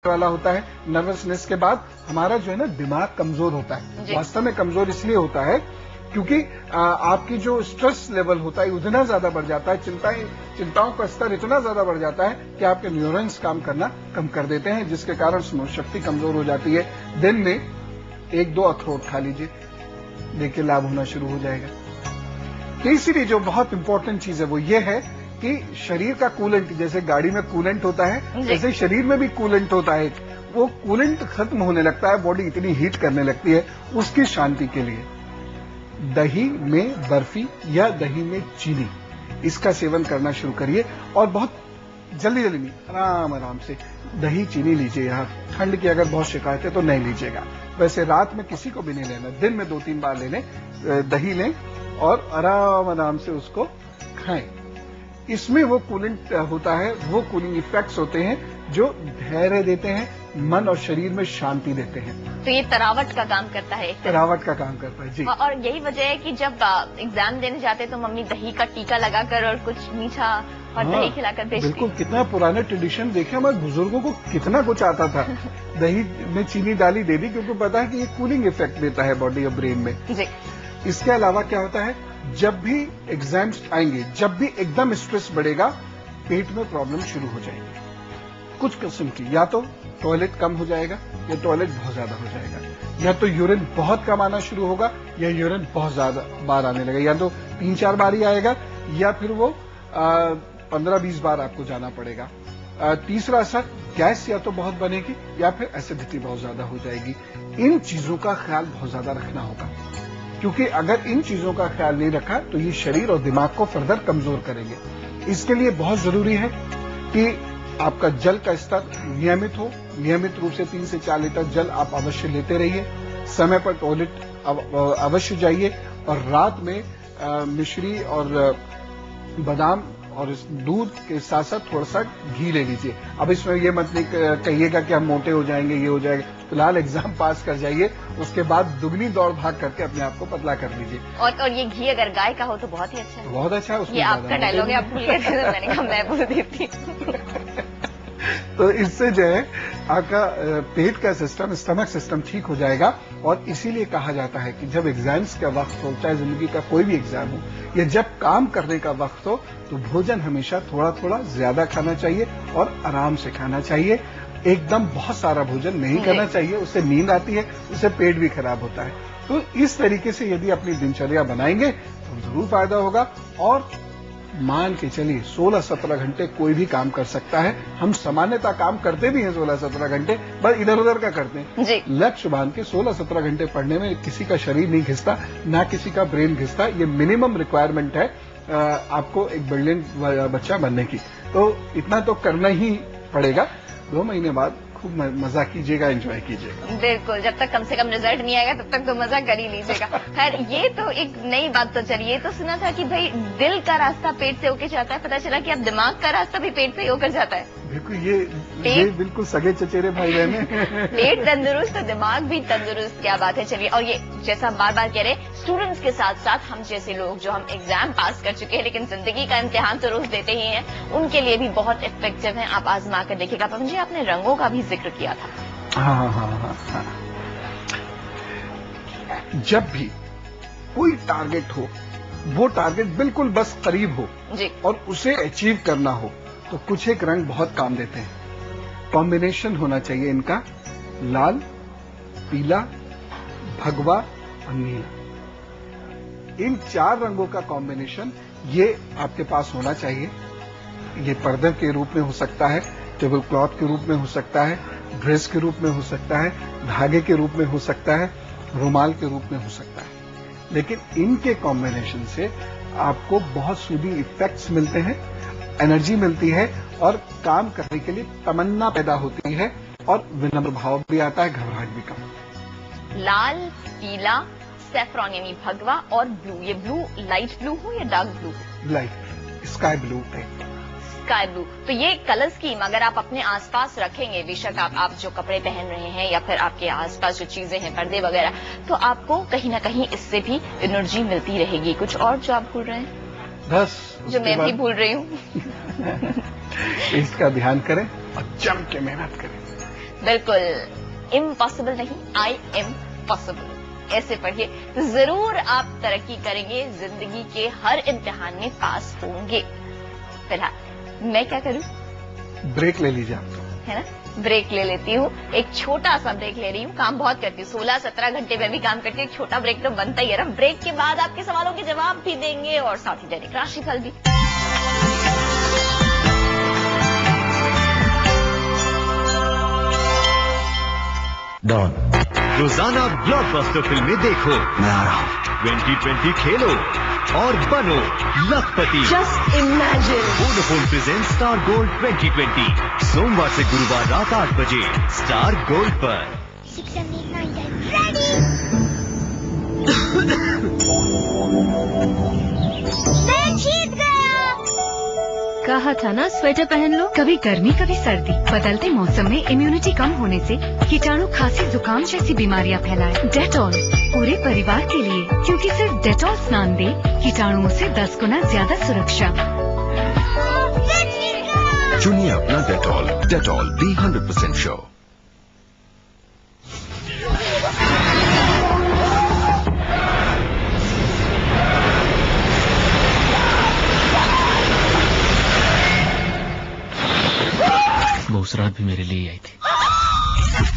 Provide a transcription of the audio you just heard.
वाला होता है। नर्वसनेस के बाद हमारा जो है ना दिमाग कमजोर होता है। वास्तव में कमजोर इसलिए होता है क्योंकि आपकी जो स्ट्रेस लेवल होता है उतना ज्यादा बढ़ जाता है, चिंताओं का स्तर इतना ज्यादा बढ़ जाता है कि आपके न्यूरॉन्स काम करना कम कर देते हैं, जिसके कारण स्मृति शक्ति कमजोर हो जाती है। दिन में 1-2 अखरोट खा लीजिए, देखिए लाभ होना शुरू हो जाएगा। तीसरी जो बहुत इंपॉर्टेंट चीज है वो ये है कि शरीर का कूलेंट, जैसे गाड़ी में कूलेंट होता है जैसे शरीर में भी कूलेंट होता है, वो कूलेंट खत्म होने लगता है, बॉडी इतनी हीट करने लगती है। उसकी शांति के लिए दही में बर्फी या दही में चीनी, इसका सेवन करना शुरू करिए। और बहुत जल्दी जल्दी नहीं, आराम आराम से दही चीनी लीजिए। यहाँ ठंड की अगर बहुत शिकायत है तो नहीं लीजिएगा, वैसे रात में किसी को भी नहीं लेना, दिन में 2-3 बार ले लें, दही लें और आराम आराम से उसको खाएं। इसमें वो कूलेंट होता है, वो कूलिंग इफेक्ट्स होते हैं जो धैर्य देते हैं, मन और शरीर में शांति देते हैं। तो ये तरावट का काम करता है, तरावट का काम करता है जी। और यही वजह है कि जब एग्जाम देने जाते तो मम्मी दही का टीका लगाकर और कुछ मीठा और दही खिलाकर भेजती। बिल्कुल, कितना पुराना ट्रेडिशन देखे, हमारे बुजुर्गों को कितना कुछ आता था। दही में चीनी डाली दे दी क्योंकि पता है कि ये कूलिंग इफेक्ट देता है बॉडी और ब्रेन में जी। इसके अलावा क्या होता है, जब भी एग्जाम्स आएंगे, जब भी एकदम स्ट्रेस बढ़ेगा, पेट में प्रॉब्लम शुरू हो जाएगी कुछ किस्म की। या तो टॉयलेट कम हो जाएगा या टॉयलेट बहुत ज्यादा हो जाएगा, या तो यूरिन बहुत कम आना शुरू होगा या यूरिन बहुत ज्यादा बार आने लगेगा, या तो 3-4 बार ही आएगा या फिर वो 15-20 बार आपको जाना पड़ेगा। तीसरा असर, गैस या तो बहुत बनेगी या फिर एसिडिटी बहुत ज्यादा हो जाएगी। इन चीजों का ख्याल बहुत ज्यादा रखना होगा, क्योंकि अगर इन चीजों का ख्याल नहीं रखा तो ये शरीर और दिमाग को फर्दर कमजोर करेंगे। इसके लिए बहुत जरूरी है कि आपका जल का स्तर नियमित हो, नियमित रूप से 3 से 4 लीटर जल आप अवश्य लेते रहिए। समय पर टॉयलेट अवश्य जाइए और रात में मिश्री और बादाम और इस दूध के साथ साथ थोड़ा सा घी ले लीजिए। अब इसमें ये मत नहीं कहिएगा कि हम मोटे हो जाएंगे, ये हो जाएगा। फिलहाल एग्जाम पास कर जाइए, उसके बाद दुगनी दौड़ भाग करके अपने आप को पतला कर लीजिए। और ये घी अगर गाय का हो तो बहुत ही अच्छा है। बहुत अच्छा है। ये आपका डायलॉग है, आप भूल गए थे, मैंने कहा मैं बोल देती। तो इससे जो है आपका पेट का सिस्टम, स्टमक सिस्टम ठीक हो जाएगा। और इसीलिए कहा जाता है कि जब एग्जाम्स का वक्त हो, चाहे जिंदगी का कोई भी एग्जाम हो या जब काम करने का वक्त हो, तो भोजन हमेशा थोड़ा थोड़ा ज्यादा खाना चाहिए और आराम से खाना चाहिए। एकदम बहुत सारा भोजन नहीं करना चाहिए, उससे नींद आती है, उससे पेट भी खराब होता है। तो इस तरीके से यदि अपनी दिनचर्या बनाएंगे तो जरूर फायदा होगा। और मान के चलिए 16-17 घंटे कोई भी काम कर सकता है। हम सामान्यतः काम करते भी हैं 16-17 घंटे, बस इधर उधर का करते हैं जी। लक्ष्य बांध के 16-17 घंटे पढ़ने में किसी का शरीर नहीं घिसता, ना किसी का ब्रेन घिसता। ये मिनिमम रिक्वायरमेंट है आपको एक ब्रिलियंट बच्चा बनने की। तो इतना तो करना ही पड़ेगा। 2 महीने बाद खूब मजा कीजिएगा, एंजॉय कीजिएगा। बिल्कुल, जब तक कम से कम रिजल्ट नहीं आएगा तब तक तो मजा कर ही लीजिएगा। खैर, ये तो एक नई बात तो चली। ये तो सुना था कि भाई दिल का रास्ता पेट से होकर जाता है, पता चला कि अब दिमाग का रास्ता भी पेट से ही होकर जाता है। बिल्कुल, ये बिल्कुल सगे चचेरे भाई बहन हैं। पेट तंदुरुस्त तो दिमाग भी तंदुरुस्त, क्या बात है। चलिए, और ये जैसा बार बार कह रहे, स्टूडेंट्स के साथ साथ हम जैसे लोग जो हम एग्जाम पास कर चुके हैं लेकिन जिंदगी का इम्तिहान तो रोज देते ही हैं, उनके लिए भी बहुत इफेक्टिव है। आप आजमा कर देखिएगा। पवन जी, आपने रंगों का भी जिक्र किया था। हाँ। जब भी कोई टारगेट हो, वो टारगेट बिल्कुल बस करीब हो जी, और उसे अचीव करना हो, तो कुछ एक रंग बहुत काम देते हैं। कॉम्बिनेशन होना चाहिए इनका, लाल, पीला, भगवा और नीला। इन 4 रंगों का कॉम्बिनेशन ये आपके पास होना चाहिए। ये पर्दे के रूप में हो सकता है, टेबल क्लॉथ के रूप में हो सकता है, ड्रेस के रूप में हो सकता है, धागे के रूप में हो सकता है, रुमाल के रूप में हो सकता है। लेकिन इनके कॉम्बिनेशन से आपको बहुत सूदिंग इफेक्ट्स मिलते हैं, एनर्जी मिलती है और काम करने के लिए तमन्ना पैदा होती है और विनम्र भाव भी आता है, घबराहट भी कम। लाल, पीला, सैफ्रॉन यानी भगवा और ब्लू। ये ब्लू लाइट ब्लू हो या dark blue? Light sky blue type. Sky blue. तो ये कलर स्कीम अगर आप अपने आसपास रखेंगे, बेशक आप जो कपड़े पहन रहे हैं या फिर आपके आसपास जो चीजें हैं, पर्दे वगैरह, तो आपको कहीं ना कहीं इससे भी एनर्जी मिलती रहेगी। कुछ और जो आप भूल रहे हैं? बस जो मैं भी भूल रही हूँ। इसका ध्यान करें और जम के मेहनत करें। बिल्कुल इम्पॉसिबल नहीं, आई एम पॉसिबल ऐसे पढ़िए तो जरूर आप तरक्की करेंगे, जिंदगी के हर इम्तिहान में पास होंगे। फिलहाल मैं क्या करूं? ब्रेक ले लीजिए आप, है ना, ब्रेक ले लेती हूँ। एक छोटा सा ब्रेक ले रही हूँ, काम बहुत करती हूँ, 16-17 घंटे में भी काम करती हूँ, एक छोटा ब्रेक तो बनता ही है ना। ब्रेक के बाद आपके सवालों के जवाब भी देंगे और साथ ही दैनिक राशिफल भी। डॉन रोजाना ब्लॉकबस्टर फिल्में देखो, मैं आ रहा हूँ। 2020 खेलो और बनो लखपति। Just imagine. Vodafone present star gold 2020 सोमवार से गुरुवार रात 8 बजे स्टार गोल्ड पर। 6, 7, 8, 9, 10, ready! मैं जीत गया! कहा था ना स्वेटर पहन लो। कभी गर्मी कभी सर्दी, बदलते मौसम में इम्यूनिटी कम होने से कीटाणु खांसी जुकाम जैसी बीमारियां फैलाए। डेटॉल पूरे परिवार के लिए, क्योंकि सिर्फ डेटॉल स्नान दे कीटाणुओं से 10 गुना ज्यादा सुरक्षा। मैं जीत गया! चुनिए अपना डेटॉल। Dettol B 100% sure. वो उस रात भी मेरे लिए आई थी।